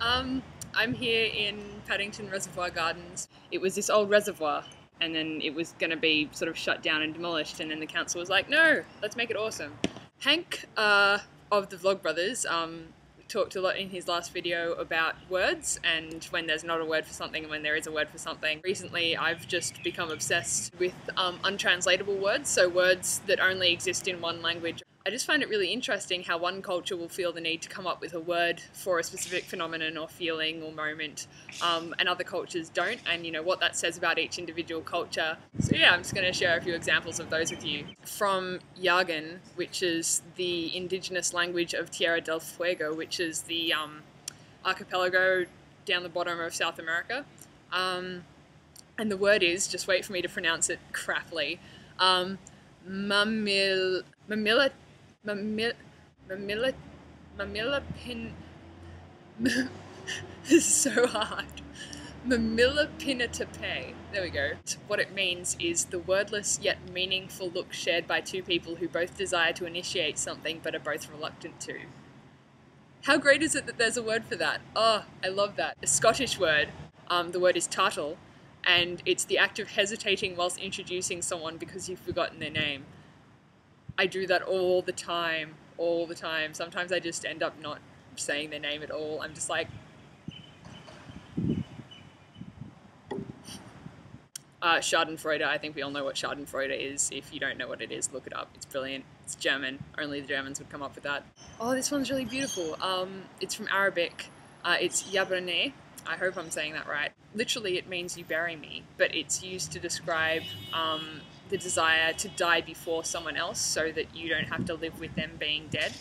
I'm here in Paddington Reservoir Gardens. It was this old reservoir, and then it was going to be sort of shut down and demolished, and then the council was like, no, let's make it awesome. Hank of the Vlogbrothers talked a lot in his last video about words and when there's not a word for something and when there is a word for something. Recently I've just become obsessed with untranslatable words, so words that only exist in one language. I just find it really interesting how one culture will feel the need to come up with a word for a specific phenomenon or feeling or moment, and other cultures don't, and you know what that says about each individual culture. So yeah, I'm just going to share a few examples of those with you. From Yagan, which is the indigenous language of Tierra del Fuego, which is the archipelago down the bottom of South America. And the word is, just wait for me to pronounce it crappily, mamila this is so hard. Mamilapinatape. There we go. What it means is the wordless yet meaningful look shared by two people who both desire to initiate something but are both reluctant to. How great is it that there's a word for that? Oh, I love that. A Scottish word, the word is tartle, and it's the act of hesitating whilst introducing someone because you've forgotten their name. I do that all the time. Sometimes I just end up not saying their name at all. I'm just like... Schadenfreude, I think we all know what Schadenfreude is. If you don't know what it is, look it up. It's brilliant. It's German. Only the Germans would come up with that. Oh, this one's really beautiful. It's from Arabic. It's yabrane. I hope I'm saying that right. Literally, it means you bury me, but it's used to describe the desire to die before someone else so that you don't have to live with them being dead,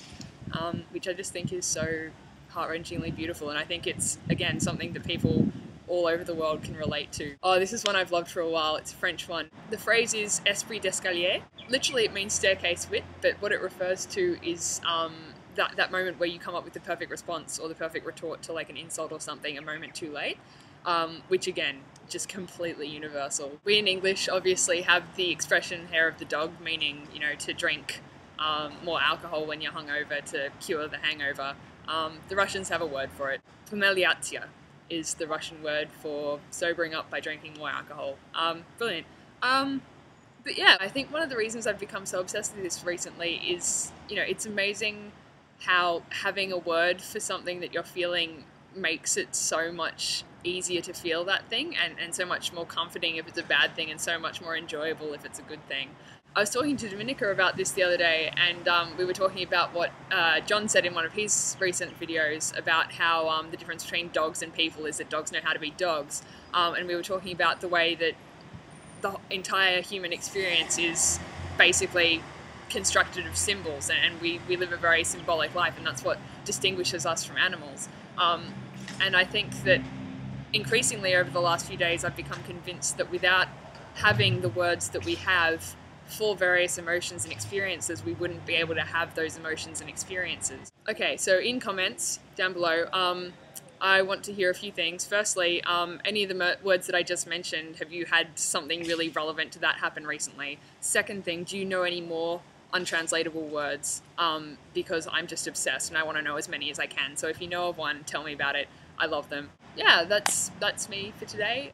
which I just think is so heart-wrenchingly beautiful, and I think it's, again, something that people all over the world can relate to. Oh, this is one I've loved for a while. It's a French one. The phrase is esprit d'escalier. Literally, it means staircase wit, but what it refers to is that moment where you come up with the perfect response or the perfect retort to like an insult or something a moment too late, which again, just completely universal. We in English obviously have the expression hair of the dog, meaning, you know, to drink more alcohol when you're hungover to cure the hangover. The Russians have a word for it. Pomeliatia is the Russian word for sobering up by drinking more alcohol. Brilliant. But yeah, I think one of the reasons I've become so obsessed with this recently is, you know, it's amazing how having a word for something that you're feeling makes it so much easier to feel that thing, and so much more comforting if it's a bad thing and so much more enjoyable if it's a good thing. I was talking to Dominica about this the other day, and we were talking about what John said in one of his recent videos about how the difference between dogs and people is that dogs know how to be dogs, and we were talking about the way that the entire human experience is basically constructed of symbols, and we live a very symbolic life, and that's what distinguishes us from animals. And I think that increasingly over the last few days I've become convinced that without having the words that we have for various emotions and experiences, we wouldn't be able to have those emotions and experiences. Okay, so in comments down below, I want to hear a few things. Firstly, any of the words that I just mentioned, have you had something really relevant to that happen recently? Second thing, do you know any more untranslatable words? Because I'm just obsessed and I want to know as many as I can. So if you know of one, tell me about it. I love them. Yeah, that's me for today.